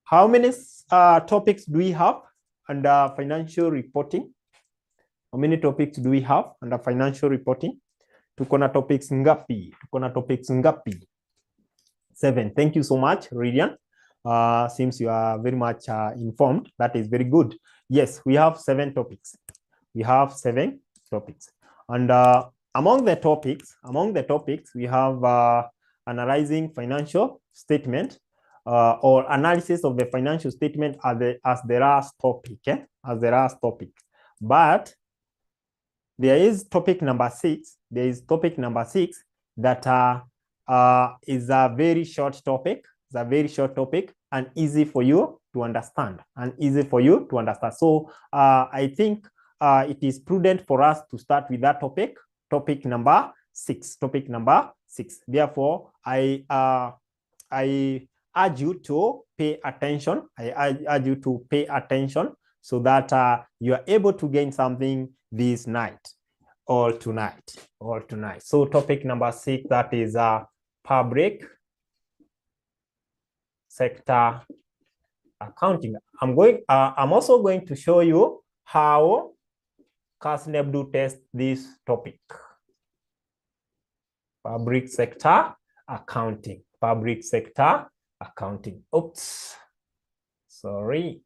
How many topics do we have under financial reporting? How many topics do we have under financial reporting? Tuko na topics ngapi? Tuko na topics ngapi? 7. Thank you so much, Radian. Seems you are very much informed. That is very good. Yes, we have 7 topics. We have 7 topics. And among the topics, we have analyzing financial statement or analysis of the financial statement as the last topic, as the last topic. But there is topic number 6. There is topic number 6 that is a very short topic. It's a very short topic and easy for you to understand. So I think it is prudent for us to start with that topic number 6. Therefore, I urge you to pay attention. So that you are able to gain something this night or tonight. So topic number 6, that is public sector accounting. I'm also going to show you how KASNEB do test this topic. Public sector accounting. Oops, sorry.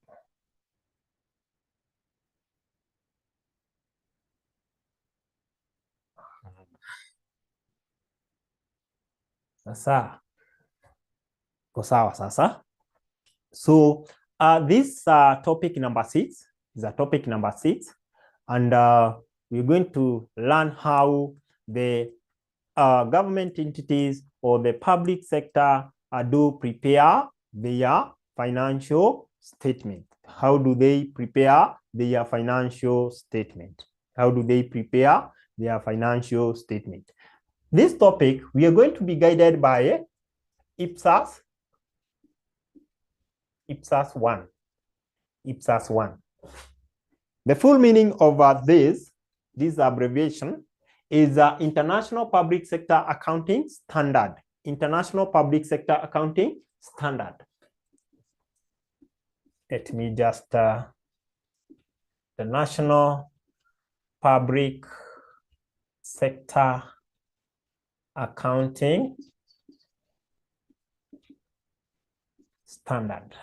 Sasa. So this topic number 6 is a topic number 6, and we're going to learn how the government entities or the public sector do prepare their financial statement. How do they prepare their financial statement? This topic, we are going to be guided by IPSAS 1. The full meaning of this abbreviation is International Public Sector Accounting Standard. International Public Sector Accounting Standard. Let me just the National Public Sector Accounting Standard.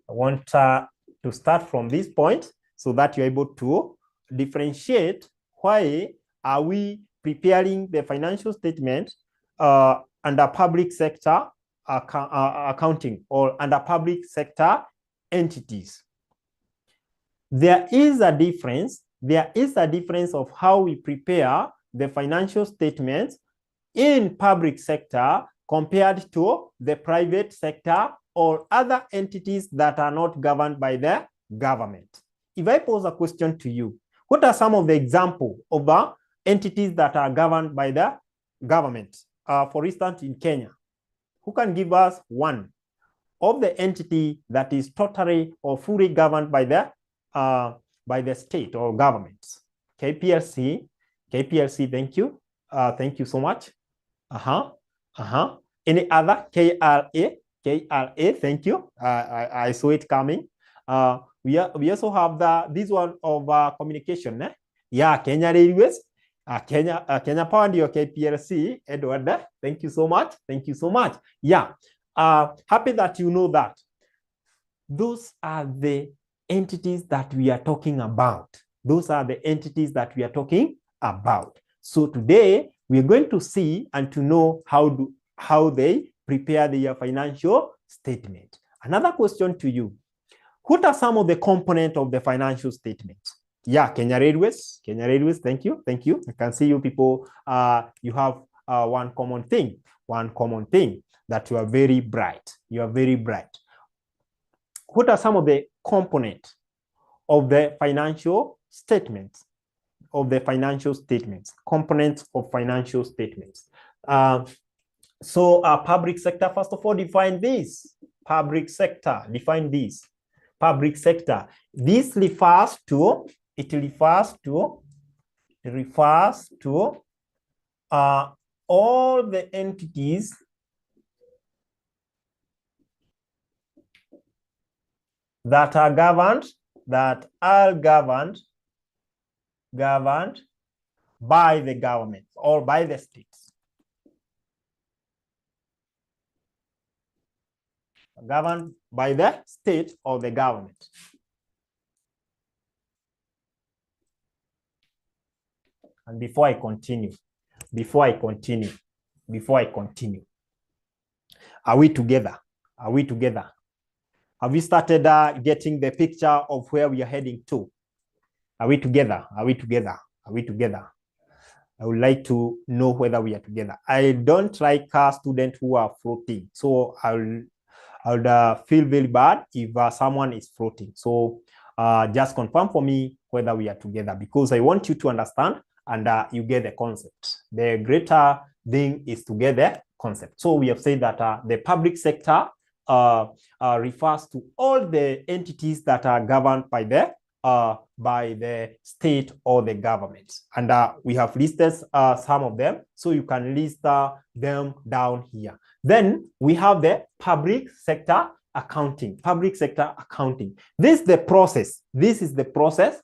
I want to start from this point so that you're able to differentiate why are we preparing the financial statement under public sector accounting or under public sector entities. There is a difference of how we prepare the financial statements in public sector compared to the private sector or other entities that are not governed by the government. If I pose a question to you, what are some of the examples of the entities that are governed by the government? For instance, in Kenya, who can give us one of the entity that is totally or fully governed by the state or government? KPLC, thank you. Thank you so much. Any other? KRA, thank you. I saw it coming. We also have this one of communication. Yeah, Kenya Railways, Kenya Power and your KPLC, Edward. Thank you so much. Yeah, happy that you know that. Those are the entities that we are talking about. So today we are going to see and to know how they prepare their financial statement. Another question to you: what are some of the components of the financial statement? Yeah, Kenya Railways, thank you. I can see you people, you have one common thing, that you are very bright. What are some of the components of the financial statements? Components of financial statements. So public sector, first of all, define this. Public sector, this refers to all the entities that are governed by the government or by the states. Governed by the state or the government. And before I continue, are we together? Are we together? Have we started getting the picture of where we are heading to? Are we together? Are we together? Are we together? I would like to know whether we are together. I don't like students who are floating. So I would feel very bad if someone is floating. So just confirm for me whether we are together, because I want you to understand and you get the concept. The greater thing is to get the concept. So we have said that the public sector refers to all the entities that are governed by the state or the government. And we have listed some of them, so you can list them down here. Then we have the public sector accounting. Public sector accounting. This is the process. This is the process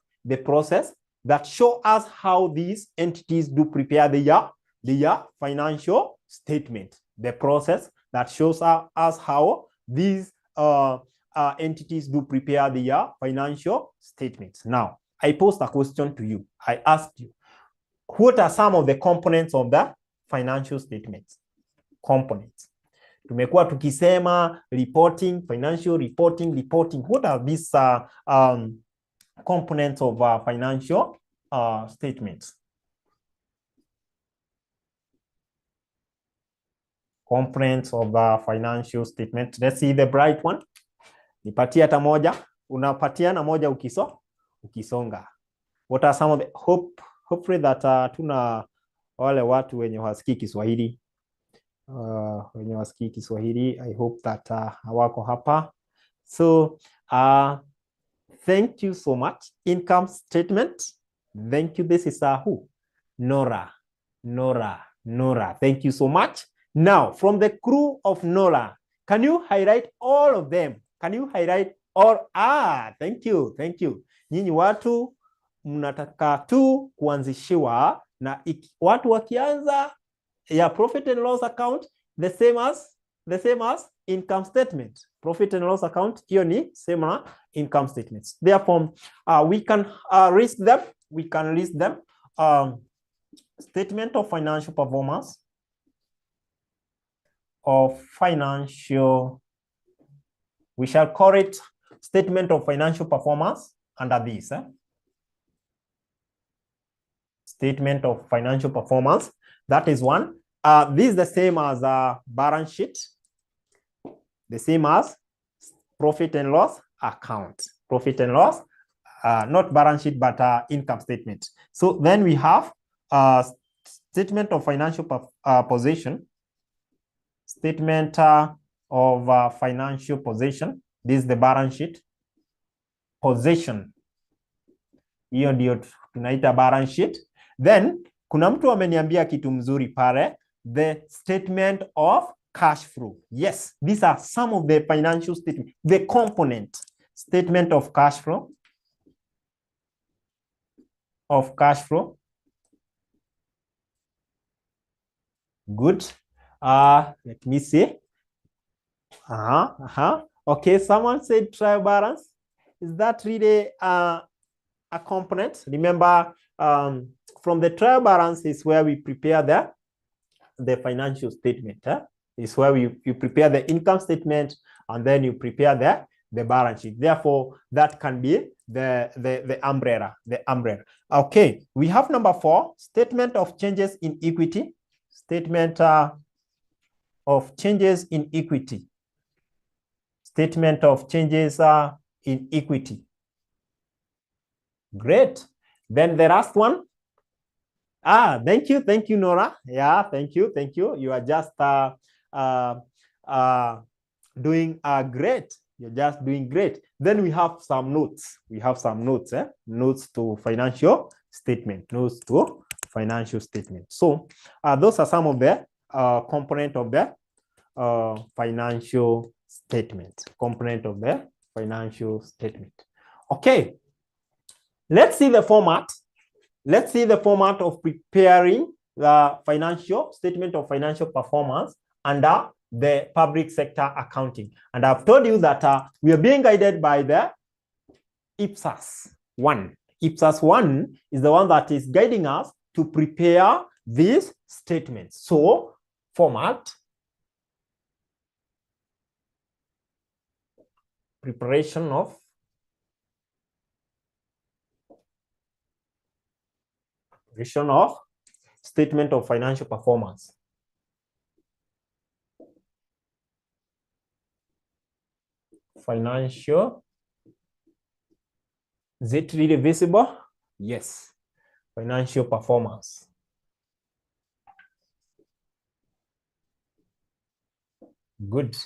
that shows us how these entities do prepare their financial statement. The process that shows us how these entities do prepare their financial statements. Now, I posed a question to you. I asked you, what are some of the components of the financial statements? Components. Tumekuwa tukisema reporting, financial reporting. What are these components of financial statements? Components of financial statement. Let's see the bright one. Nipatie hata moja. Unapatiana moja ukisonga. What are some of the hopefully that tuna wale watu wenye wasikii Kiswahili. Wenye wasikii Kiswahili. I hope that hawako hapa. So thank you so much. Income statement. Thank you. This is who? Nora. Thank you so much. Now, from the crew of Nora, can you highlight all of them? Can you highlight all? Thank you. Nyinyi watu mnataka tu kuanzishiwa na watu wakianza ya profit and loss account the same as income statement. Profit and loss account hiyo ni same income statements. Therefore, we can list them. We can list them. Statement of financial performance. Of financial, we shall call it statement of financial performance under this. Statement of financial performance. That is one. This is the same as a balance sheet. The same as profit and loss account. Profit and loss, not balance sheet, but income statement. So then we have statement of financial position. Statement of financial position. This is the balance sheet. Position. Hiyo ndio tunaita balance sheet. Then kuna mtu ameniambia kitu mzuri pale. The statement of cash flow. Yes, these are some of the financial statements. The component. Statement of cash flow. Of cash flow. Good. Let me see. Okay, someone said trial balance. Is that really a component? Remember, from the trial balance is where we prepare the financial statement. Is where you prepare the income statement and then you prepare the balance sheet. Therefore, that can be the umbrella. Okay, we have number 4, statement of changes in equity. Statement of changes in equity. Statement of changes in equity. Great. Then the last one. Thank you, Nora. Yeah, thank you. You are just doing great. You're just doing great. Then we have some notes. Notes to financial statement. So those are some of the component of the financial statement. Component of the financial statement. Okay, let's see the format. Let's see the format of preparing the financial statement of financial performance under the public sector accounting. And I've told you that we are being guided by the IPSAS 1. IPSAS 1 is the one that is guiding us to prepare these statements. So, format, preparation of statement of financial performance. Financial, is it really visible? Yes. Financial performance. Good.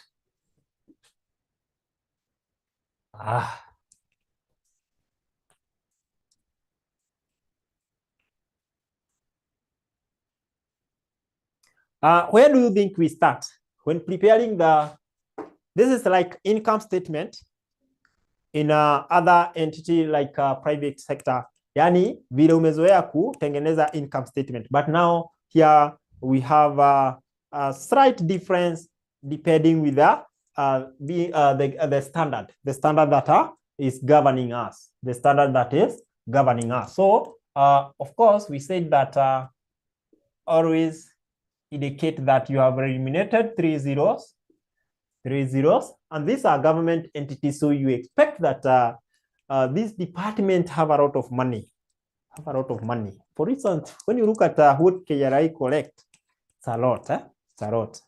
Where do you think we start? When preparing this is like income statement in other entity like private sector. Yani vile umezoea kutengeneza income statement. But now here we have a slight difference depending with the standard that is governing us. The standard that is governing us. So of course we said that always indicate that you have eliminated 3 zeros, and these are government entities, so you expect that these departments have a lot of money. For instance, when you look at what KRI collect, it's a lot. It's a lot.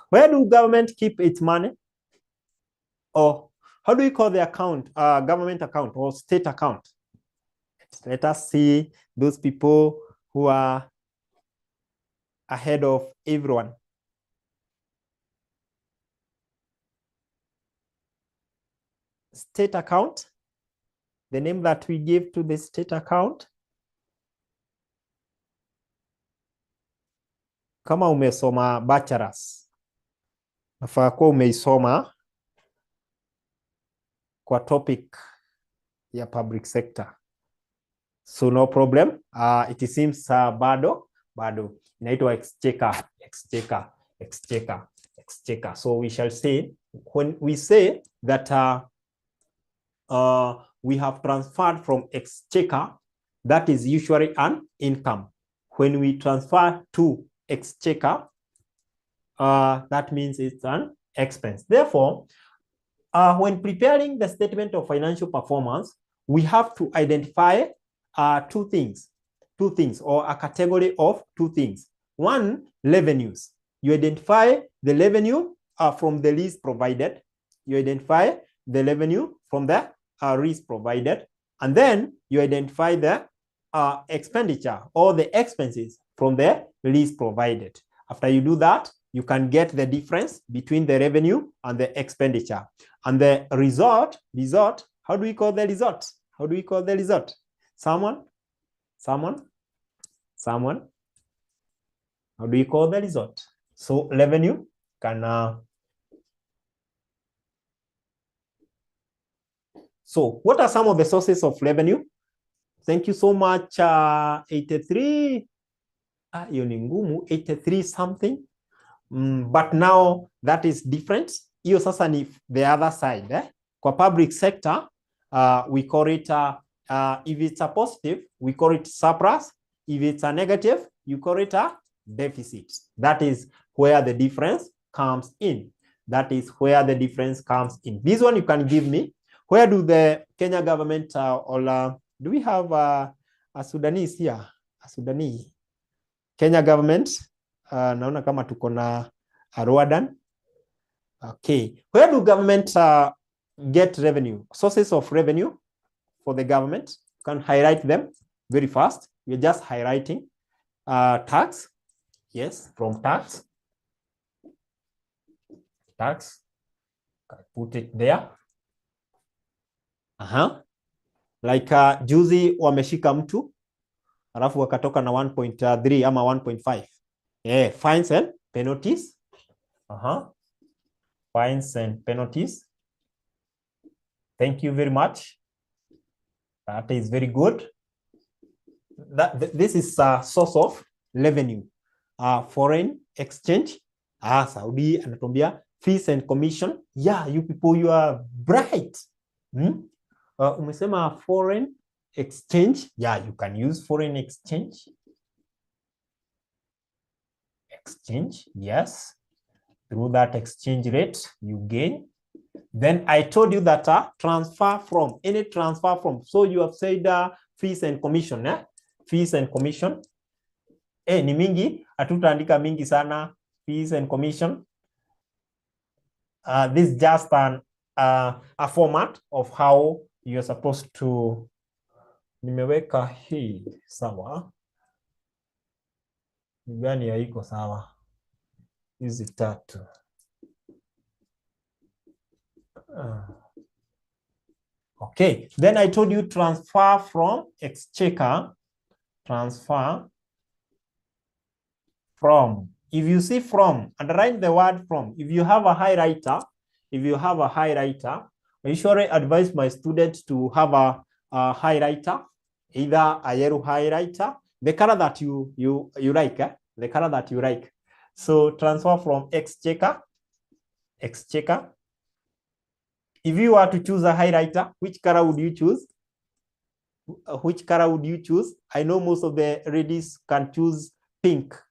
Where do government keep its money? Or how do you call the account? Government account or state account? Let us see those people who are ahead of everyone. State account, the name that we give to the state account. Kama umesoma bachelor's, nafaa kuwa umeisoma kwa topic ya public sector. So no problem. It seems bado inaitwa exchequer. So we shall say, when we say that we have transferred from exchequer, that is usually an income. When we transfer to exchequer, that means it's an expense. Therefore, when preparing the statement of financial performance, we have to identify two things, or a category of two things. One, revenues. You identify the revenue from the lease provided. You identify the revenue from the lease provided. And then you identify the expenditure or the expenses from the lease provided. After you do that, you can get the difference between the revenue and the expenditure. And the result, how do we call the result? Someone? How do you call the result? So revenue can... So what are some of the sources of revenue? Thank you so much. 83. 83 something. But now that is different. Hiyo sasa ni the other side. Kwa public sector, we call it, if it's a positive, we call it surplus. If it's a negative, you call it a deficit. That is where the difference comes in. This one you can give me. Where do the Kenya government do we have a Sudanese here? A Sudanese. Kenya government, naona kama tuko na Rwandan. Okay. Where do government get revenue? Sources of revenue for the government. You can highlight them very fast. We're just highlighting tax. Yes, from tax. Put it there. Like juzi wameshika mtu alafu wakatoka na 1.3 ama 1.5. Fines and penalties. Fines and penalties. Thank you very much. That is very good. This is a source of revenue. Foreign exchange. Saudi anatuambia fees and commission. Yeah, you people, you are bright. Umesema foreign exchange. Yeah, you can use foreign exchange. Exchange, yes. Through that exchange rate, you gain. Then I told you that transfer from, any transfer from. So you have said fees and commission, fees and commission. Ni mingi, hatutaandika mingi sana, fees and commission. This is just a format of how you're supposed to. Nimeweka hii sawa. Gani haiko sawa? Hizi tatu. Okay, then I told you transfer from exchequer. Transfer from. If you see from, underline the word from. If you have a highlighter, I usually advise my students to have a highlighter, either a yellow highlighter, the color that you like, the color that you like. So transfer from exchequer. If you were to choose a highlighter, which color would you choose? Which color would you choose? I know most of the ladies can choose pink.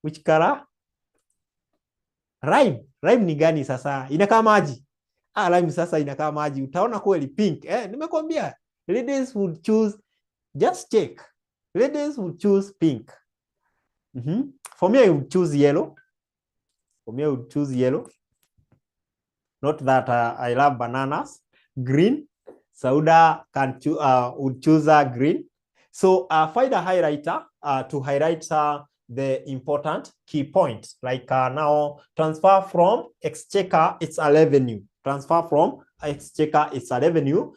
Which color? Rhyme ni gani sasa? Inakaa maji. Rhyme sasa inakaa maji. Utaona kweli pink. Nimekwambia. Ladies would choose, just check. Ladies would choose pink. For me, I would choose yellow. Not that I love bananas. Green. Sauda would choose green. So find a highlighter to highlight the important key points. Like now, transfer from exchequer, it's a revenue. Transfer from exchequer, it's a revenue.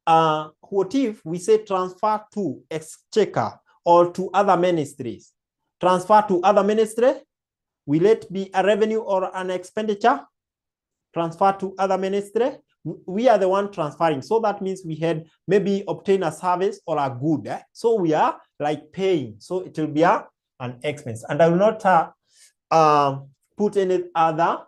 What if we say transfer to exchequer or to other ministries? Transfer to other ministry, will it be a revenue or an expenditure? Transfer to other ministry, we are the one transferring. So that means we had maybe obtain a service or a good. So we are like paying. So it will be an expense. And I will not put any other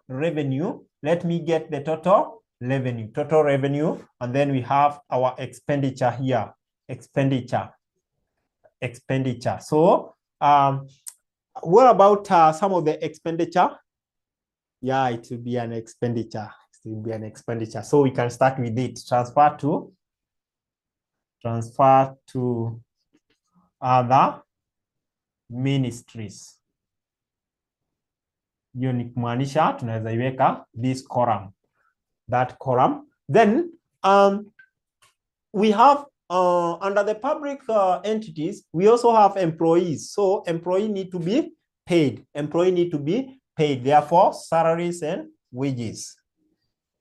revenue. Let me get the total revenue. And then we have our expenditure here. Expenditure. So what about some of the expenditure? Yeah, it will be an expenditure. So we can start with it. Transfer to other ministries. Hiyo ni kumaanisha tunaweza iweka this column, that column. Then we have under the public entities, we also have employees. So employee need to be paid. Therefore, salaries and wages.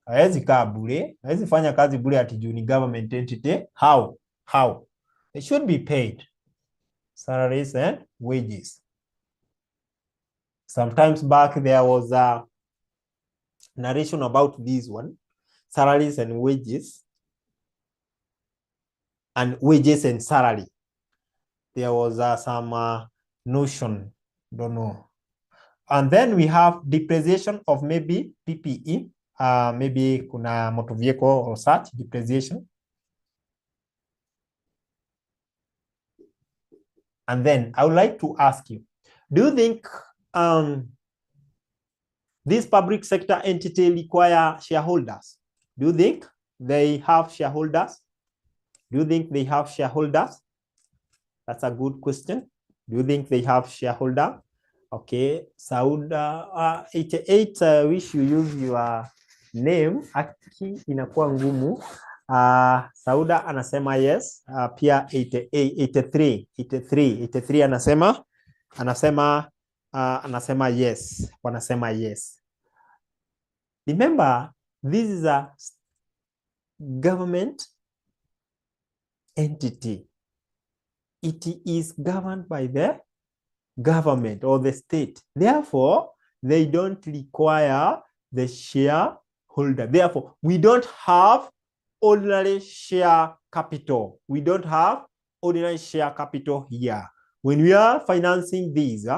Hawezi kaa bure, hawezi fanya kazi bure ati juu ni government entity. How? They should be paid. Salaries and wages. Sometimes back there was a narration about this one. Salaries and wages. And wages and salary. There was some notion, don't know. And then we have depreciation of maybe PPE, maybe kuna motor vehicle or such, depreciation. And then I would like to ask you, do you think this public sector entity require shareholders? Do you think they have shareholders? That's a good question. Do you think they have shareholder? Okay, Sauda 88, wish you use your name. Aki inakuwa ngumu. Sauda anasema yes. Pia 83 anasema yes. Wanasema yes. Remember, this is a government entity. It is governed by the government or the state. Therefore, they don't require the shareholder. Therefore, we don't have ordinary share capital. We don't have ordinary share capital here. When we are financing these,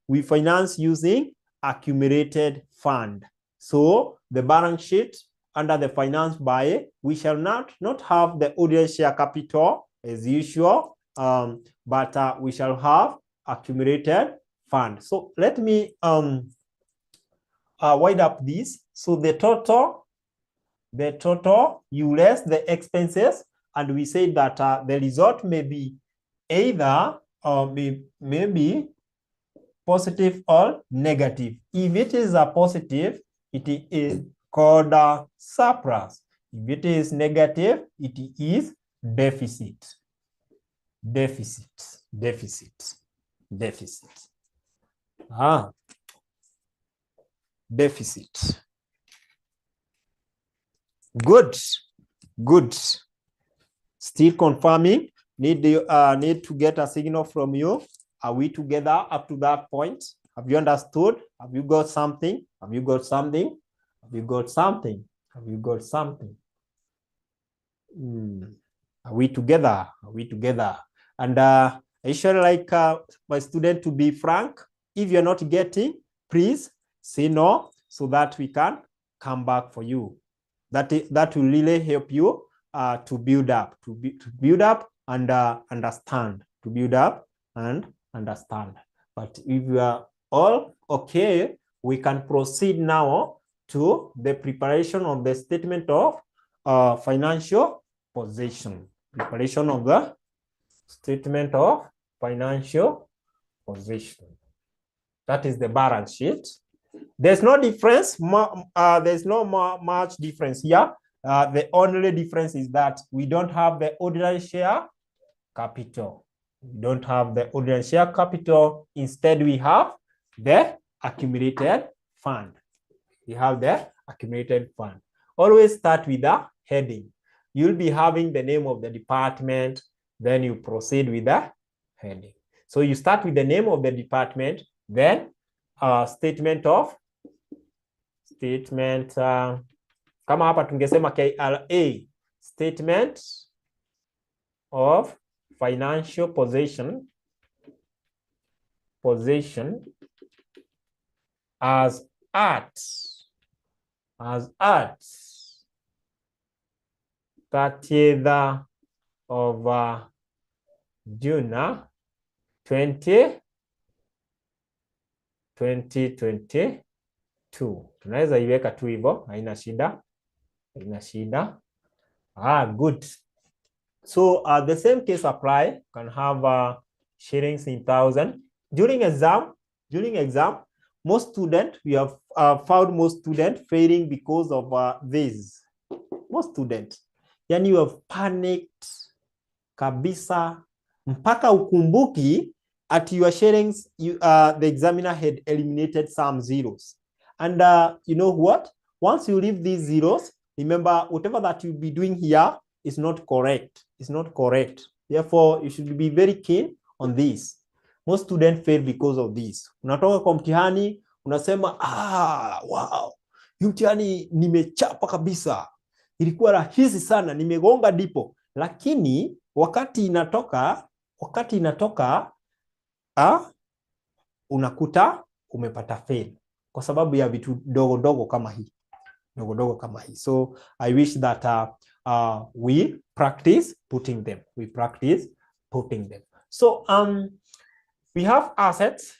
we finance using accumulated fund. So the balance sheet under the finance by, we shall not have the ordinary share capital as usual, but we shall have accumulated fund. So let me wind up this. So the total, you less the expenses, and we say that the result may be either maybe positive or negative. If it is a positive, it is called a surplus. If it is negative, it is deficit. Deficit. Deficit. Good. Still confirming. Need to get a signal from you. Are we together up to that point? Have you understood? Have you got something? Are we together? And I usually like my student to be frank. If you're not getting, please say no so that we can come back for you. That will really help you to build up and understand. To build up and understand. But if you are all okay, we can proceed now to the preparation of the statement of financial position. Preparation of the statement of financial position. That is the balance sheet. There's no difference. There's no much difference here. The only difference is that we don't have the ordinary share capital. We don't have the ordinary share capital. Instead, we have the accumulated fund. We have the accumulated fund. Always start with the heading. You'll be having the name of the department, then you proceed with the heading. So you start with the name of the department, then statement, kama hapa tungesema KRA, statement of financial position as at 30th of June 2022. Tunaweza iweka tu hivyo, haina shida. Good. So the same case apply. You can have shillings in thousand. During exam, most students, we have found most students failing because of this. Most students. Yani you have panicked kabisa mpaka ukumbuki at your shillings, the examiner had eliminated some zeros. And you know what? Once you leave these zeros, remember whatever that you'll be doing here is not correct. It's not correct. Therefore, you should be very keen on this. Most students fail because of this. Unatoka kwa mtihani, unasema, wow, mtihani nimechapa kabisa. Ilikuwa rahisi sana, nimegonga dipo. Lakini wakati inatoka, unakuta umepata fail. Kwa sababu ya vitu dogo kama hii. So I wish that we practice putting them. So we have assets.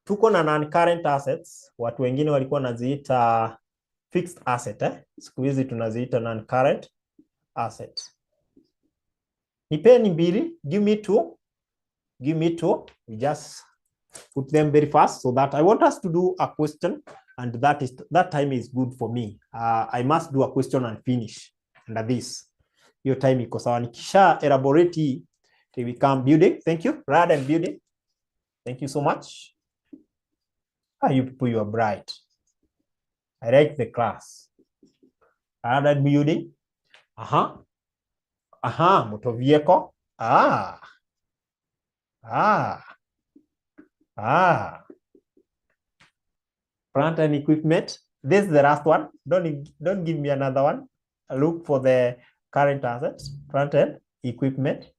Tuko na non-current assets. Watu wengine walikuwa naziita fixed asset. Siku hizi tunaziita non-current asset. Nipeni mbili. Give me two. We just put them very fast so that I want us to do a question, and that time is good for me. I must do a question and finish under this. Your time iko sawa. Nikisha elaborate till we come building. Thank you. Rad and building. Thank you so much. You people, you are bright. I like the class. Rad and building. Motor vehicle. Plant and equipment. This is the last one. Don't give me another one. Look for the current assets. Plant and equipment.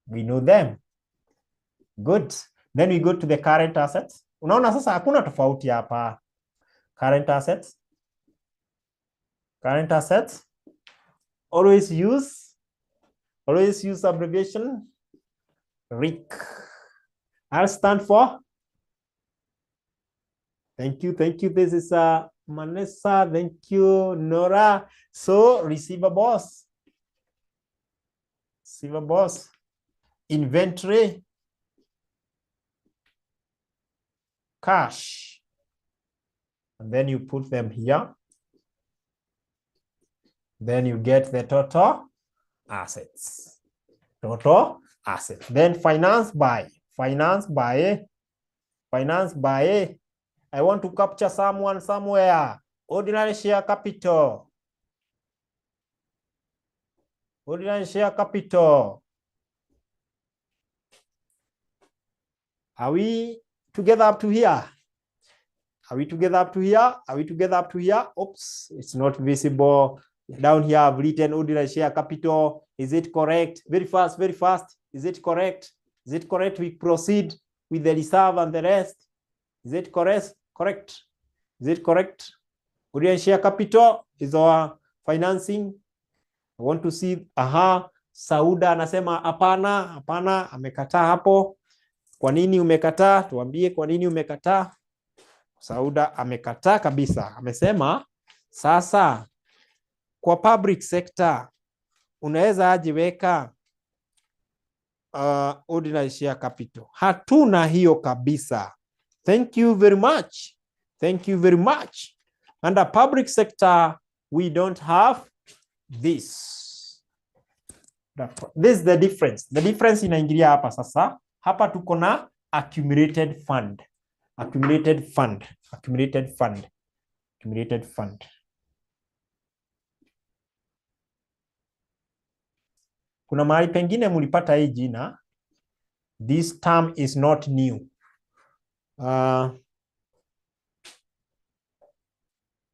We know them. Good. Then we go to the current assets. Unaona sasa hakuna tofauti hapa. Current assets. Current assets. Always use abbreviation RIC. I'll stand for. Thank you. This is Manessa. Thank you, Nora. So receivables. Inventory. Cash. And then you put them here. Then you get the total assets. Then finance by. I want to capture someone somewhere. Ordinary share capital. Are we together up to here? Oops, it's not visible. Down here, I've written ordinary share capital. Is it correct? Very fast. Is it correct? We proceed with the reserve and the rest. Is it correct? Is it correct? Ordinary share capital is our financing. I want to see. Sauda anasema hapana, amekataa hapo. Kwa nini umekataa? Tuambie kwa nini umekataa. Sauda amekataa kabisa. Amesema sasa kwa public sector unaweza ajiweka ordinary share capital. Hatuna hiyo kabisa. Thank you very much. Under public sector we don't have this. This is the difference. The difference inaingilia hapa sasa. Hapa tuko na accumulated fund. Kuna mahali pengine mulipata hii jina. This term is not new.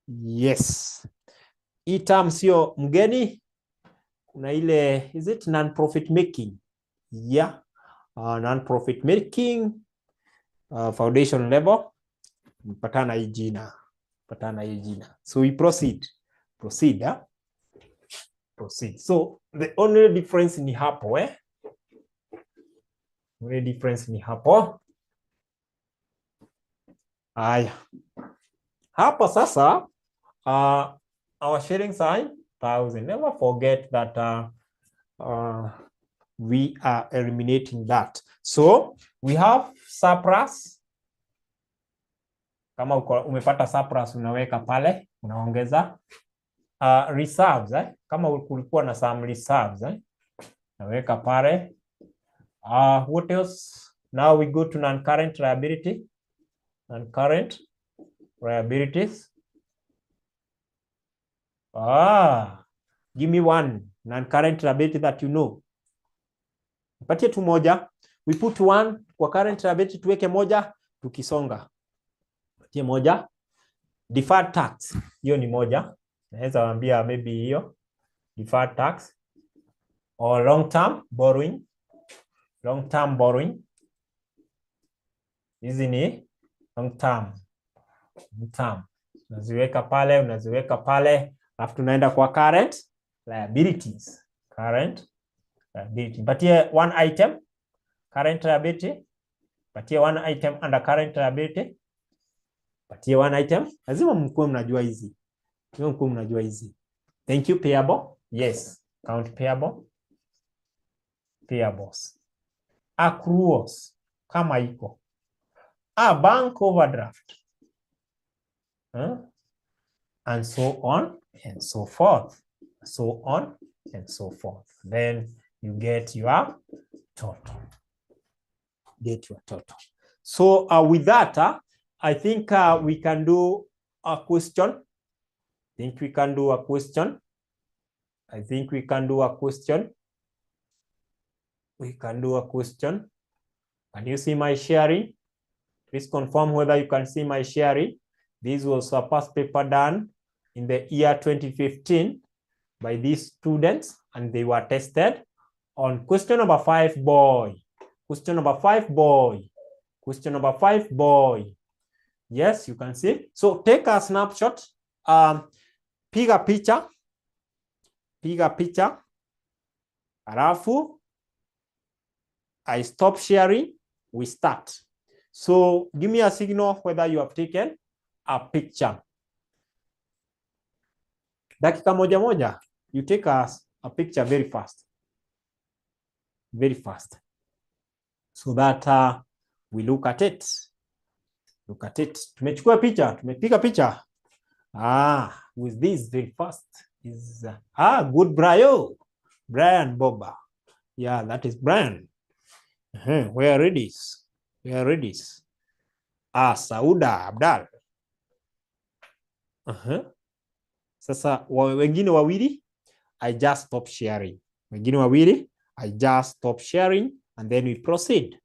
Yes. Hii term sio mgeni. Kuna ile, is it non-profit making? Yeah. Non-profit making. Foundation level. Patana hii jina. So we proceed. Proceed. So the only difference ni hapo Aya. Hapa sasa our sharing sign 1,000. Never forget that we are eliminating that. So we have surplus. Kama umepata surplus unaweka pale, unaongeza reserves kama kulikuwa na some reserves naweka pale. What else? Now we go to non-current liability. Non-current liabilities. Give me one non-current liability that you know. Patie tu moja. We put one kwa current liability, tuweke moja tukisonga. Patie moja. Deferred tax. Hiyo ni moja. Naweza waambia maybe hiyo. Deferred tax. Or long-term borrowing. Hizi ni long-term. Unaziweka pale. Alafu tunaenda kwa current liabilities. Patie one item. Current liability. Patie one item under current liability. Patie one item. Lazima mkuwe mnajua hizi. Thank you. Payable. Yes. Count payable. Payables. Accruals. Kama iko. Bank overdraft. And so on and so forth. Then you get your total. So with that, I think we can do a question. Can you see my sharing? Please confirm whether you can see my sharing. This was a past paper done in the year 2015 by these students, and they were tested on question number 5, boy. Question number 5, boy. Question number 5, boy. Yes, you can see. So take a snapshot. Piga picha. Piga picha. Alafu, I stop sharing. We start. So give me a signal whether you have taken a picture. Dakika moja moja. You take a picture very fast. Very fast. So that we look at it. Look at it. Tumechukua picha. Tumepiga picha. With this very fast is good Brian Boba. Yeah, that is Brian. Where it is? Where it is? Sauda Abdal. Sasa wengine wawili, I just stop sharing. Wengine wawili, I just stop sharing and then we proceed.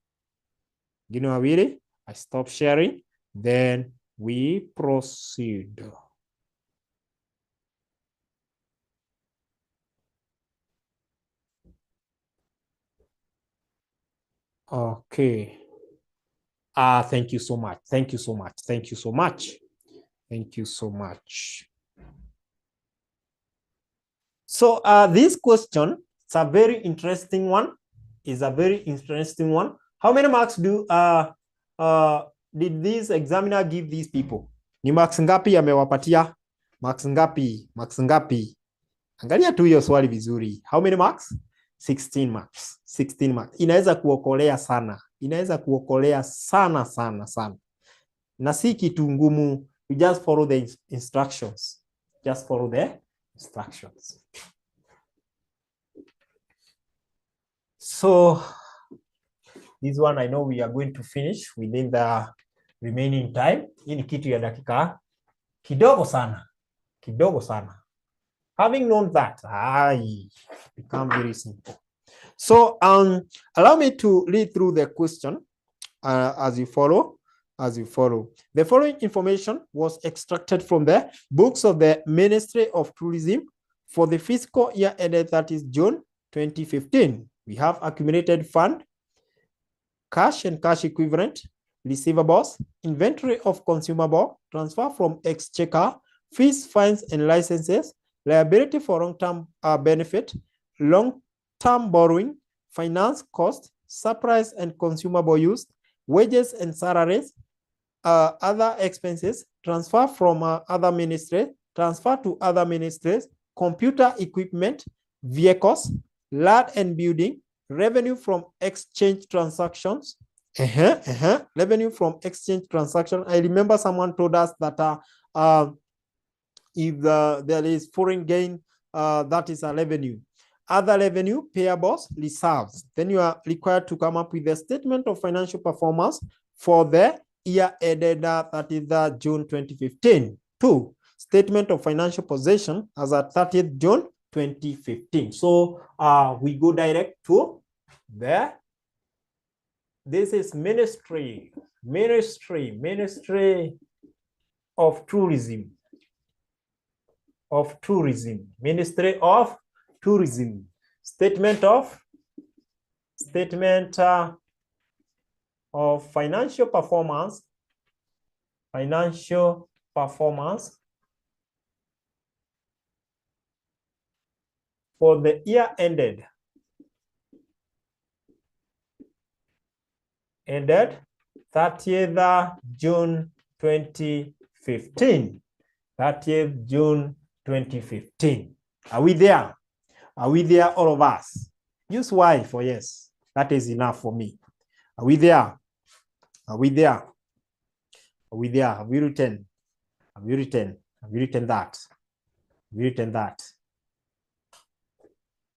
Wengine wawili, I stop sharing, then we proceed. Okay. Thank you so much. Thank you so much. Thank you so much. Thank you so much. So this question is a very interesting one. Is a very interesting one. How many marks do did this examiner give these people? Ni marks ngapi amewapatia? Marks ngapi? Marks ngapi? Angalia tu hiyo swali vizuri. How many marks? 16 marks. 16 marks. Inaweza kuokolea sana. Inaweza kuokolea sana sana sana. Na si kitu ngumu. You just follow the instructions. Just follow the instructions. So this one I know we are going to finish within the remaining time. Hii ni kitu ya dakika kidogo sana. Kidogo sana. Having known that, become very simple. So allow me to read through the question as you follow. The following information was extracted from the books of the Ministry of Tourism for the fiscal year ended, that is June 2015. We have accumulated fund, cash and cash equivalent, receivables, inventory of consumable, transfer from exchequer, fees, fines, and licenses, liability for long-term benefit, long-term borrowing, finance cost, supplies and consumable use, wages and salaries, other expenses, transfer from other ministries, transfer to other ministries, computer equipment, vehicles, land and building, revenue from exchange transactions. Revenue from exchange transaction. I remember someone told us that if there is foreign gain, that is a revenue. Other revenue, payables, reserves. Then you are required to come up with a statement of financial performance for the year ended, that is June 2015. 2. Statement of financial position as at 30th June 2015. So we go direct to the, this is Ministry of Tourism. Ministry of Tourism. Statement of financial performance. Financial performance for the year ended 30th June 2015. 30th June 2015. Are we there? Are we there, all of us? Use Y for yes. That is enough for me. Are we there? Are we there? Are we there? Have we written? Have you written? Have you written that? Have you written that?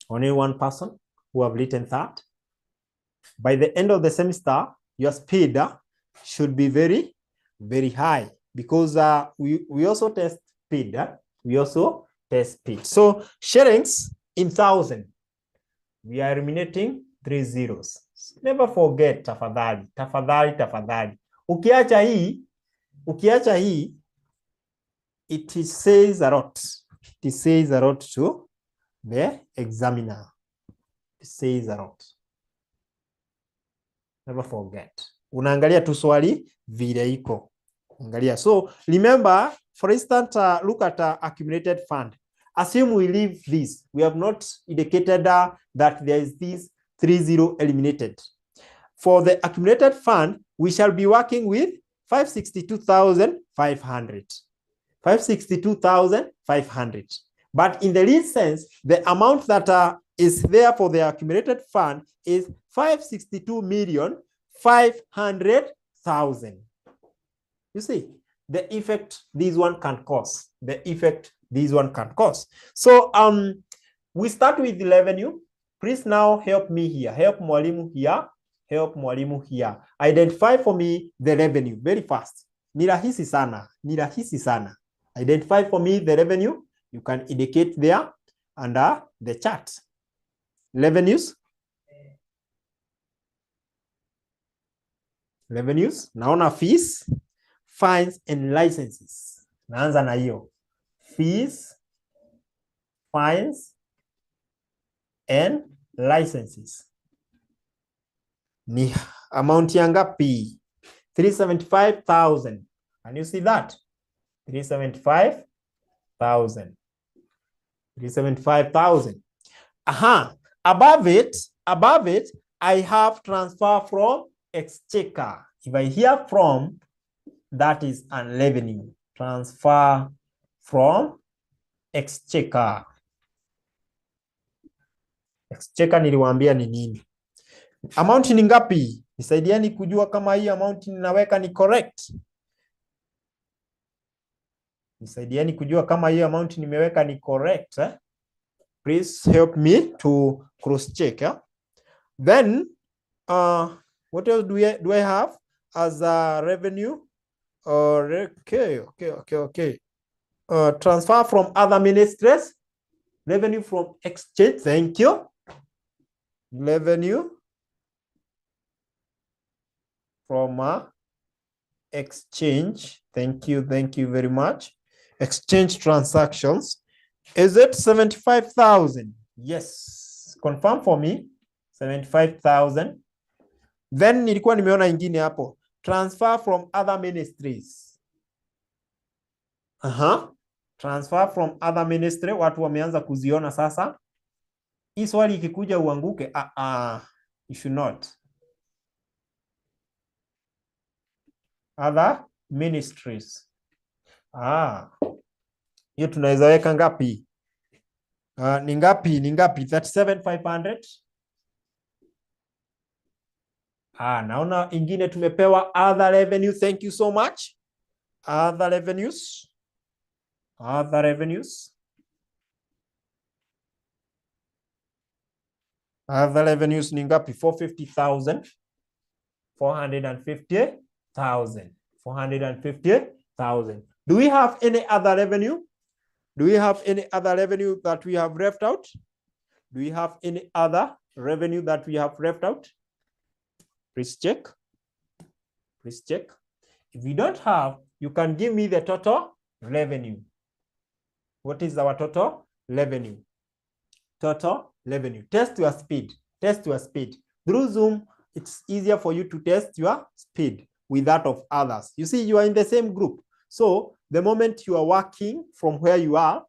Only one person who have written that. By the end of the semester, your speed should be very, very high, because we also test speed. We also test speed. So shillings in 1,000. We are eliminating 3 zeros. Never forget, tafadhali, tafadhali, tafadhali. Ukiacha hii, it says a lot. It says a lot to the examiner. It says a lot. Never forget. Unaangalia tu swali vile iko. Angalia. So remember, for instance, look at accumulated fund. Assume we leave this. We have not indicated that there is this 30 eliminated. For the accumulated fund, we shall be working with 562,500. 562,500. But in the least sense, the amount that is there for the accumulated fund is 562,500,000. You see, the effect this one can cause. The effect this one can cause. So we start with the revenue. Please now help me here. Help mwalimu here. Help mwalimu here. Identify for me the revenue very fast. Ni rahisi sana. Ni rahisi sana. Identify for me the revenue. You can indicate there under the chart. Revenues. Revenues. Naona fees, fines and licenses. Naanza na hiyo. Fees, fines and licenses. Ni amount ya ngapi? 375,000. Can you see that? 375,000. 375,000. Aha. Above it, I have transfer from exchequer. If I hear from, that is a revenue. Transfer from exchequer. Exchequer niliwaambia ni nini? Amount ni ngapi? Nisaidieni kujua kama hii amount ninaweka ni correct. Nisaidieni kujua kama hii amount nimeweka ni correct. Please help me to cross check. Then what else do I have as a revenue? Okay. Transfer from other ministries. Revenue from exchange. Thank you. Revenue from exchange. Thank you very much. Exchange transactions. Is it 75,000? Yes. Confirm for me. 75,000. Then nilikuwa nimeona ingine hapo. Transfer from other ministries. Transfer from other ministry. Watu wameanza kuziona sasa. Hii swali ikikuja uanguke. You should not. Other ministries. Hiyo tunaweza weka ngapi? Ni ngapi? 37,500. Naona ingine tumepewa other revenue. Thank you so much. Other revenues. Other revenues. Other revenues ni ngapi? 450,000. 450,000. 450,000. Do we have any other revenue? Do we have any other revenue that we have left out? Do we have any other revenue that we have left out? Please check. Please check. If you don't have, you can give me the total revenue. What is our total revenue? Total revenue. Test your speed. Test your speed. Through Zoom, it's easier for you to test your speed with that of others. You see, you are in the same group. So the moment you are working from where you are,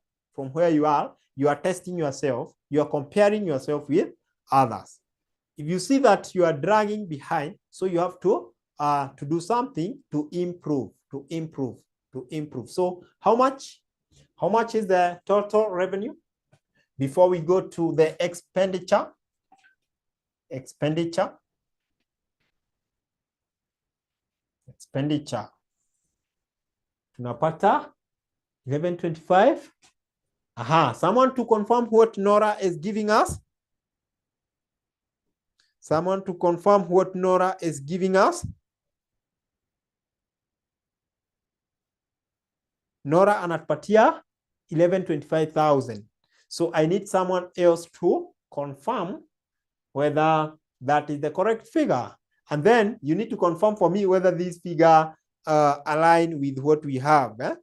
you are testing yourself, you are comparing yourself with others. If you see that you are dragging behind, so you have to do something to improve. So how much is the total revenue? Before we go to the expenditure, tunapata 1125. Someone to confirm what Nora is giving us. Someone to confirm what Nora is giving us. Nora anatupatia 1125,000. So I need someone else to confirm whether That is the correct figure. And then you need to confirm for me whether this figure align with what we have.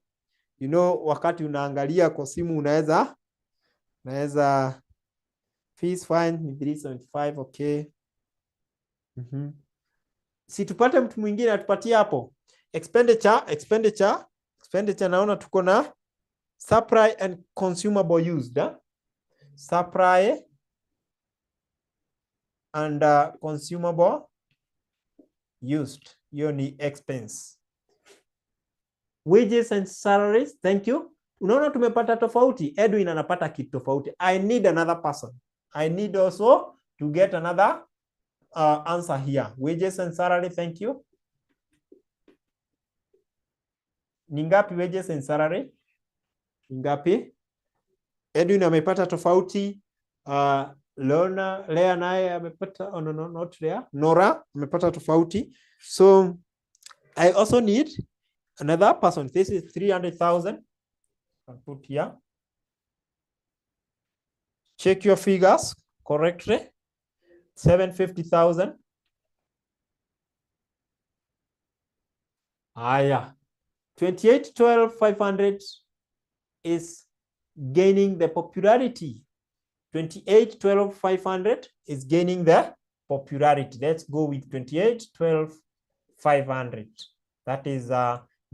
You know, wakati unaangalia kwa simu unaweza fees fine ni 375, okay. Si tupate mtu mwingine atupatie hapo. Expenditure naona tuko na supply and consumable used. Supply and consumable used. Hiyo ni expense. Wages and salaries, thank you. Unaona tumepata tofauti. Edwin anapata kitu tofauti. I need another person. I need also to get another answer here. Wages and salary, thank you. Ni ngapi wages and salary? Ni ngapi? Edwin amepata tofauti. Lea naye amepata, oh no, not Lea. Nora amepata tofauti. So I also need another person. This is 300,000. I'll put here. Check your figures correctly. 750,000. Yeah. 2812,500 is gaining the popularity. 2812,500 is gaining the popularity. Let's go with 2812,500. That is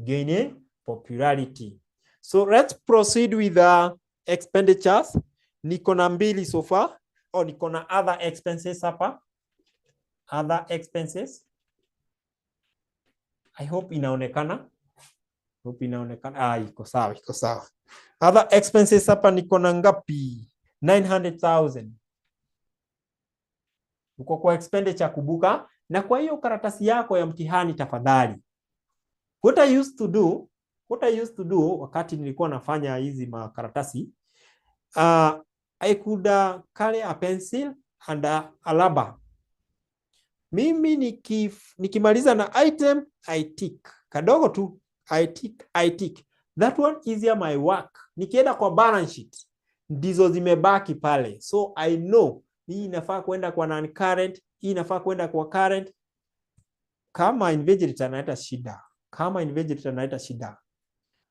gaining popularity. So let's proceed with expenditures. Niko na mbili so far. Niko na other expenses hapa. Other expenses. I hope inaonekana. Iko sawa. Other expenses hapa niko na ngapi? 900,000. Uko kwa expenditure kubuka. Na kwa hiyo karatasi yako ya mtihani tafadhali. What I used to do wakati nilikuwa nafanya hizi makaratasi, I could carry a pencil and a rubber. Mimi nikimaliza na item, I tick. Kadogo tu, I tick. That one easier my work. Nikienda kwa balance sheet, ndizo zimebaki pale. So I know, hii inafaa kwenda kwa non-current, hii inafaa kwenda kwa current. Kama invigilator analeta shida.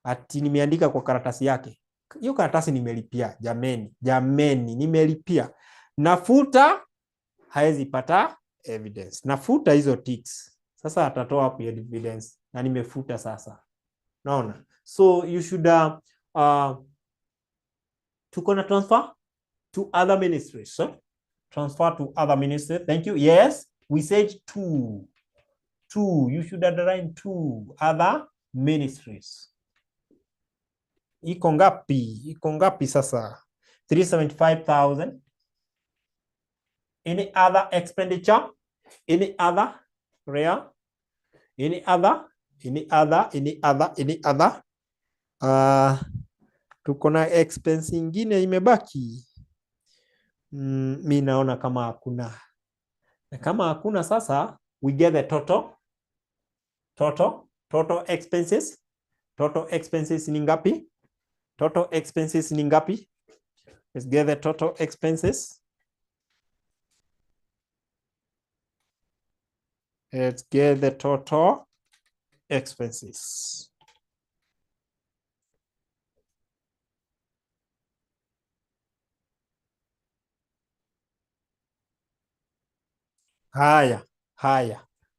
Ati nimeandika kwa karatasi yake. Hiyo karatasi nimelipia, jameni, nimelipia. Nafuta, haezi pata evidence. Nafuta hizo ticks. Sasa atatoa hapo evidence na nimefuta sasa. Naona. So you should tuko na transfer to other ministries. Transfer to other ministries. Thank you. Yes, we said two. You should underline two other ministries. Iko ngapi sasa? 375,000. Any other expenditure? Any other? Rare? Any other? Tuko na expense ingine imebaki. Mi naona kama hakuna. Na kama hakuna sasa, we get the total expenses. Total expenses ni ngapi? Let's get the total expenses. Haya.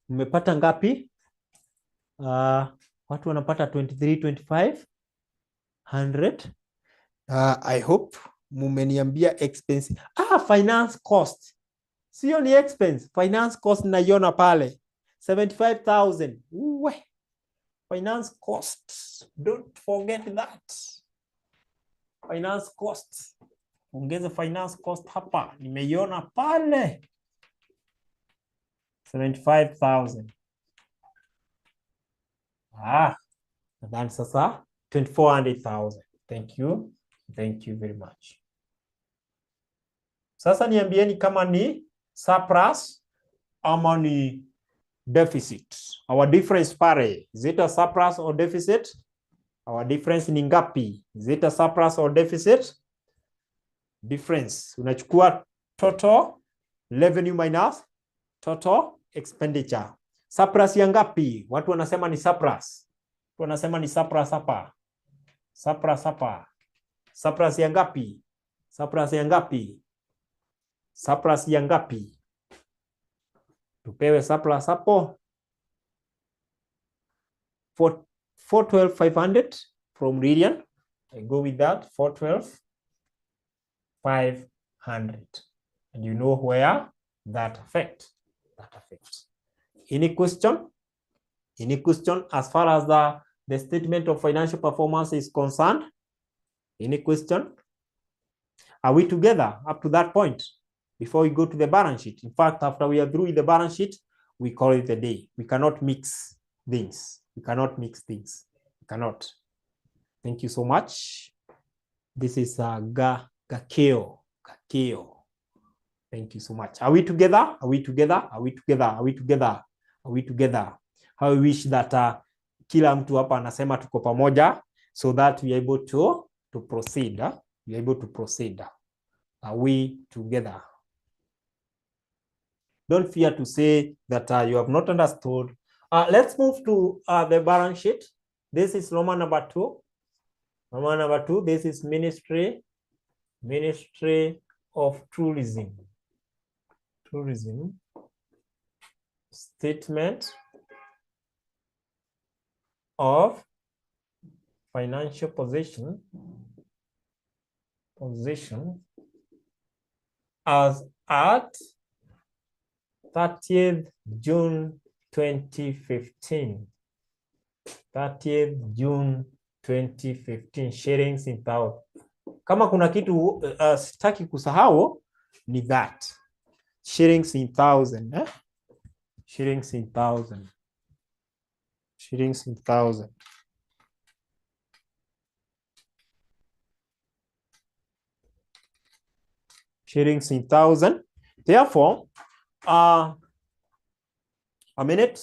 Umepata ngapi? Watu wanapata 23,2500. I hope mumeniambia expense. Finance cost. Sio ni expense. Finance cost naiona pale. 75,000. Finance cost. Don't forget that. Finance cost. Ongeza finance cost hapa. Nimeiona pale. 75,000. Nadhani sasa 2400,000. Thank you very much. Sasa niambieni kama ni surplus ama ni deficit. Our difference pare, is it a surplus or deficit? Our difference ni ngapi? Is it a surplus or deficit? Difference. Unachukua total revenue minus Total expenditure. Surplus ya ngapi? Watu wanasema ni surplus. Watu wanasema ni surplus hapa. Surplus hapa. Surplus ya ngapi? Surplus ya ngapi? Surplus ya ngapi? Tupewe surplus hapo. 412,500 from Lilian. I go with that. 412,500. And you know where that affects. Any question? Any question as far as the statement of financial performance is concerned? Any question? Are we together up to that point before we go to the balance sheet? In fact, after we are through with the balance sheet, we call it a day. We cannot mix things. We cannot mix things. We cannot. Thank you so much. This is Gakeo. Thank you so much. Are we together? Are we together? Are we together? Are we together? Are we together? How I wish that kila mtu hapa anasema tuko pamoja so that we are able to proceed. We are able to proceed. Are we together? Don't fear to say that you have not understood. Let's move to the balance sheet. This is Roman number 2. Roman number 2. This is Ministry of Tourism. Statement of financial position as at 30th June 2015. 30th June 2015. Shillings in thousand. Kama kuna kitu sitaki kusahau ni that. Shillings in thousand. Shillings in thousand. Shillings in thousand. Shillings in thousand. Therefore, a minute.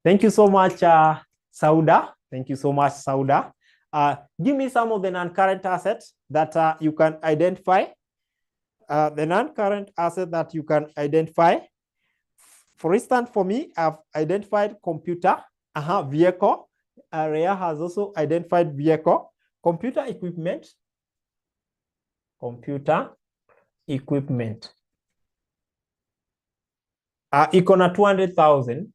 Thank you so much, Sauda. Thank you so much, Sauda. Give me some of the non-current assets that you can identify. The non-current asset that you can identify. For instance, for me, I've identified computer, vehicle. Rhea has also identified vehicle, computer equipment, computer equipment. Iko na 200,000.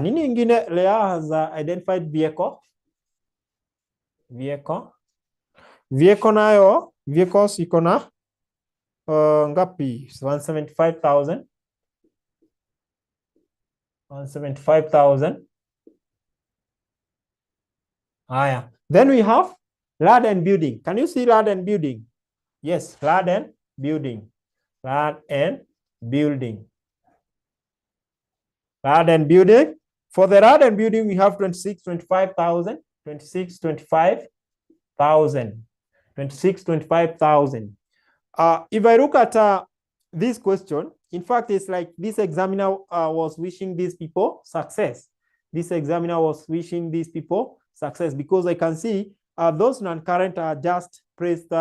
Nini ingine? Lea has identified vehicle. Vehicle nayo, vehicles iko na ngapi? 175,000. 175,000. Then we have land and building. Can you see land and building? Yes, land and building. Land and building. Land and building. For the land and building, we have 25,000. 25,000. If I look at this question, in fact, it's like this examiner was wishing these people success. This examiner was wishing these people success because I can see those non-current are just placed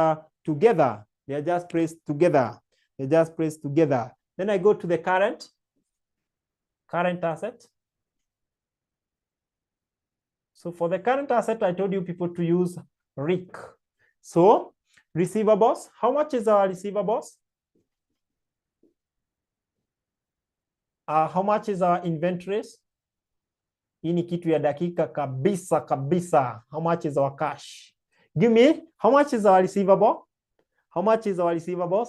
together. They are just placed together. They just placed together. Then I go to the current asset. So for the current asset, I told you people to use RIC. So receivables, how much is our receivables? How much is our inventories? Hii ni kitu ya dakika kabisa. How much is our cash? Give me, how much is our receivable? How much is our receivables?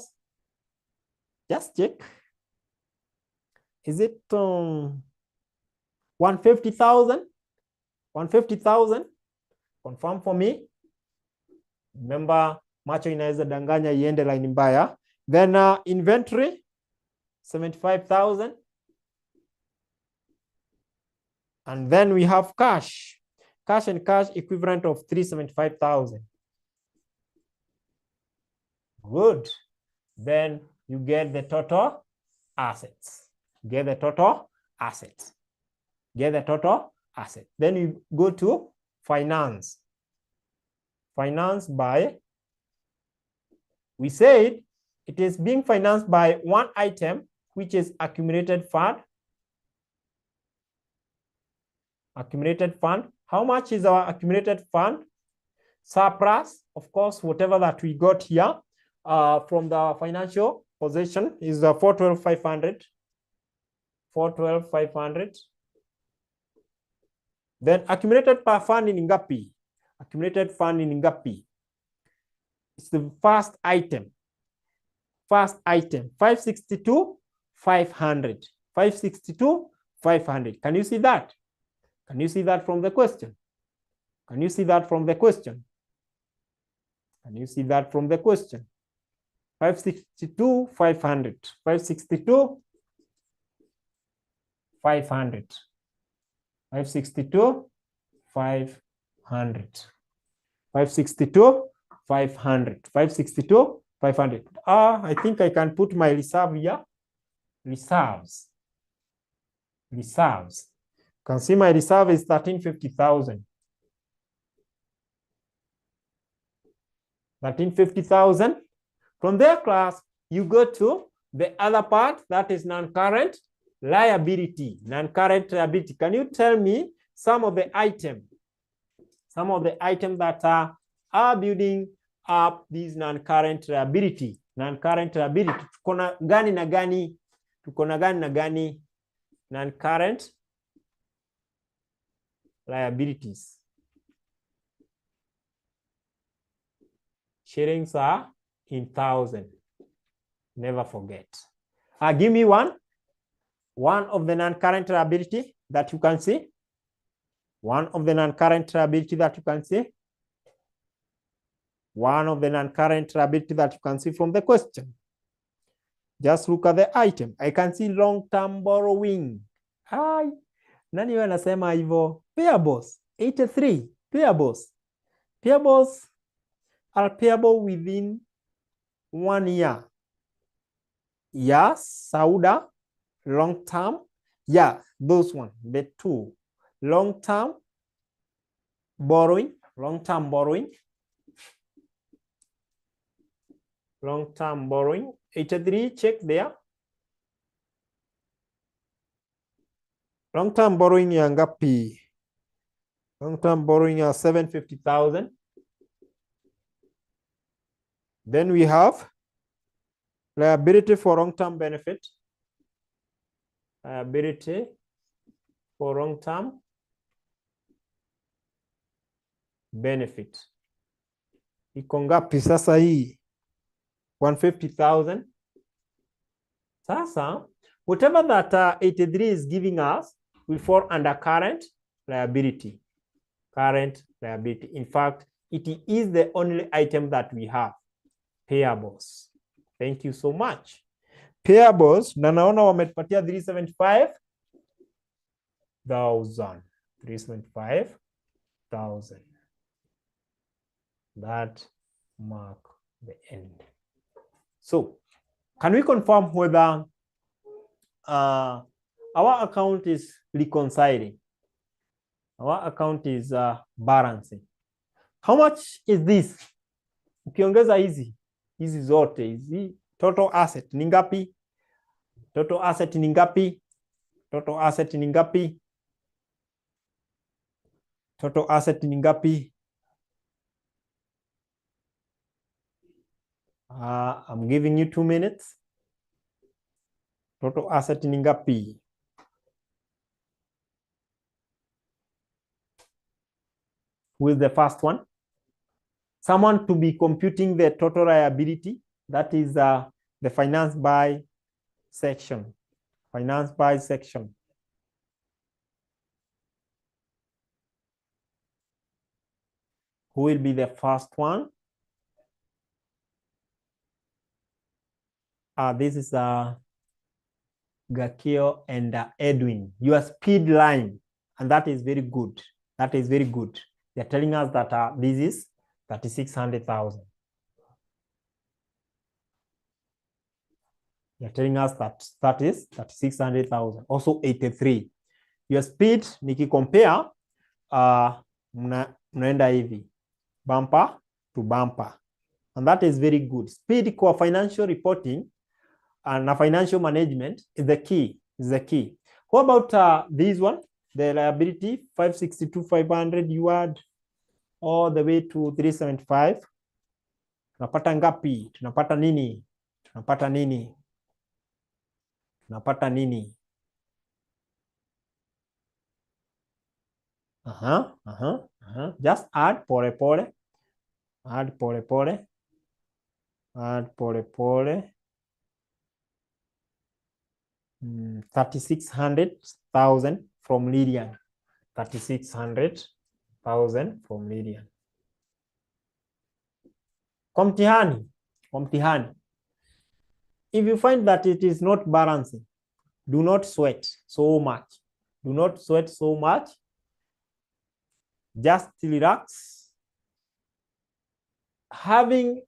Just check. Is it 150,000? 150,000? Confirm for me. Remember, macho inaweza danganya iende line mbaya. Then inventory, 75,000. And then we have cash. Cash and cash equivalent of 375,000. Good. Then you get the total assets. Get the total assets. Get the total asset. Then you go to finance. Finance by, we said it is being financed by one item, which is accumulated fund. Accumulated fund. How much is our accumulated fund? Surplus, of course, whatever that we got here from the financial position is 412,500. 412,500. Then accumulated per fund in ngapi? Accumulated fund in ngapi? It's the first item. First item, 562,500. 562,500. Can you see that? Can you see that from the question? Can you see that from the question? Can you see that from the question? 562,500. 562,500. 562,500. 562,500. 562,500. I think I can put my reserve here. Reserves. Reserves. You can see my reserve is 1,350,000. 1,350,000. From there, class, you go to the other part that is non-current liability. Non-current liability. Can you tell me some of the items? Some of the items that are building up this non-current liability. Non-current liability. Tukona gani na gani? Tukona gani na gani? Non-current liabilities. Shillings are in thousand. Never forget. Give me one. One of the non-current liability that you can see. One of the non-current liability that you can see. One of the non-current liability that you can see from the question. Just look at the item. I can see long-term borrowing. Hi. Nani wanasema hivyo? Payables. 83. Payables. Payables are payable within 1 year. Yes, Sauda. Long term. Yeah, those one. The two. Long term borrowing. Long term borrowing. Long term borrowing. 83. Check there. Long term borrowing ya ngapi? Long term borrowing ya 750,000. Then we have liability for long-term benefit. Liability for long-term benefit. Iko ngapi sasa hii? 150,000. Sasa, whatever that 83 is giving us will fall under current liability. Current liability. In fact, it is the only item that we have. Payables. Thank you so much. Payables, na naona wametupatia 375,000. 375,000. That mark the end. So, can we confirm whether our account is reconciling? Our account is balancing. How much is this? Ukiongeza hizi zote hizi, total asset ni ngapi? Total asset ni ngapi? Total asset ni ngapi? Total asset ni ngapi? I'm giving you 2 minutes. Total asset ni ngapi? Who is the first one? Someone to be computing the total liability. That is the finance by section. Finance by section. Who will be the first one? This is Gakio and Edwin. Your speed line, and that is very good. That is very good. They're telling us that this is 3600,000. They're telling us that is 3600,000. Also 83. Your speed, niki compare, mnaenda hivi, bumper to bumper. And that is very good. Speed for financial reporting and financial management is the key. Is the key. How about this one? The liability 562,500 you add all the way to 375. Tunapata ngapi? Tunapata nini? Tunapata nini? Tunapata nini? Just add pole pole. Add pole pole. Add pole pole. 3600,000 from Lydian. 3600,000 from Lydian. Kwa mtihani. If you find that it is not balancing, do not sweat so much. Do not sweat so much. Just relax. Having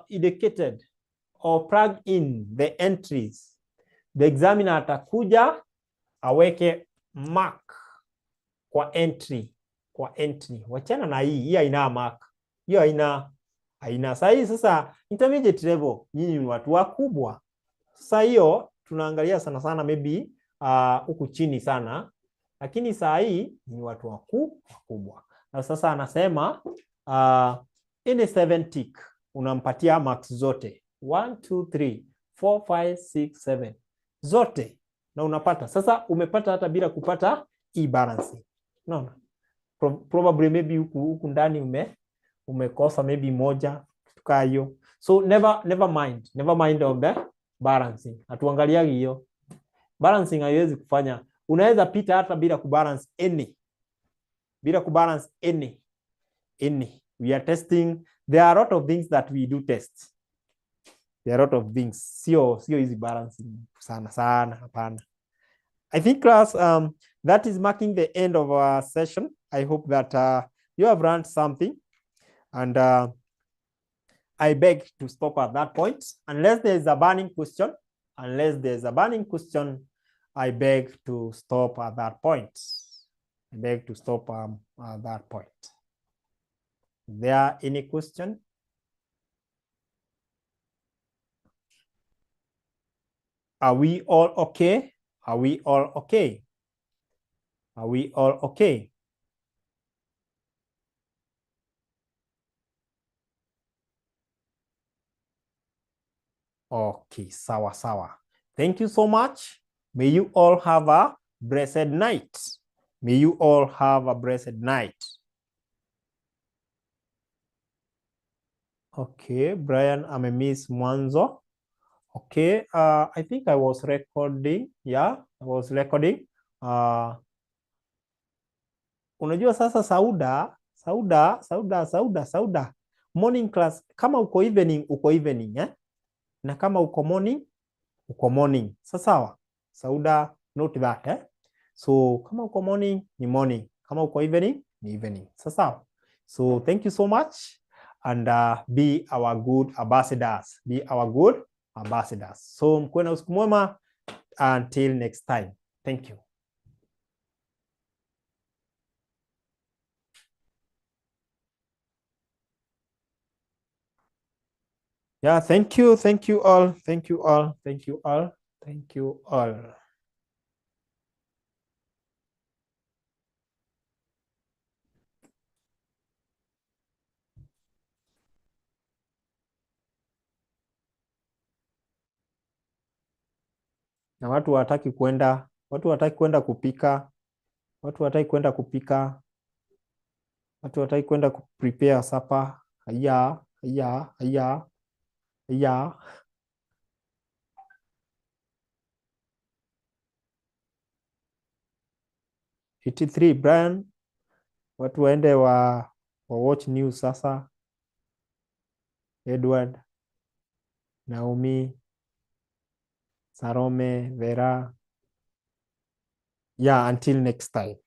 indicated or plugged in the entries, the examiner atakuja aweke mark kwa entry. Wachana na hii haina mark. Hiyo haina. Sasa intermediate level, nyinyi ni watu wakubwa. Sasa hiyo tunaangalia sana maybe huku chini sana, lakini saa hii ni watu wakubwa. Na sasa anasema in a 7 tick unampatia marks zote 1 2 3 4 5 6 7 zote na unapata. Sasa umepata hata bila kupata e-balancing. No. Probably maybe huku ndani umekosa maybe moja tukaa hiyo. So never mind of the balancing. Hatuangaliagi hiyo. Balancing haiwezi kufanya. Unaweza pita hata bila kubalance any. Bila kubalance any. We are testing. There are a lot of things that we do test. There are a lot of things. Sio easy balancing sana hapana. I think class that is marking the end of our session. I hope that you have learned something, and I beg to stop at that point. Unless there is a burning question, I beg to stop at that point. Is there any question? Are we all okay? Okay, sawa sawa. Thank you so much. May you all have a blessed night. May you all have a blessed night. Okay, Brian amemiss mwanzo. Okay, I think I was recording. Yeah, I was recording. Unajua sasa Sauda. Morning class, kama uko evening, eh? Na kama uko morning. Sawa. Sauda, note that, eh? So, kama uko morning, ni morning. Kama uko evening, ni evening. Sawa. So, thank you so much. And be our good ambassadors. Be our good ambassadors. So, mkuwe na usiku mwema. Until next time. Thank you. Yeah, thank you all. Thank you all. Na watu wataki kwenda kupika, watu wataki kwenda prepare supper. Haya. 83 Brian, watu waende wa watch news sasa. Edward, Naomi, Sarome, Vera. Yeah, until next time.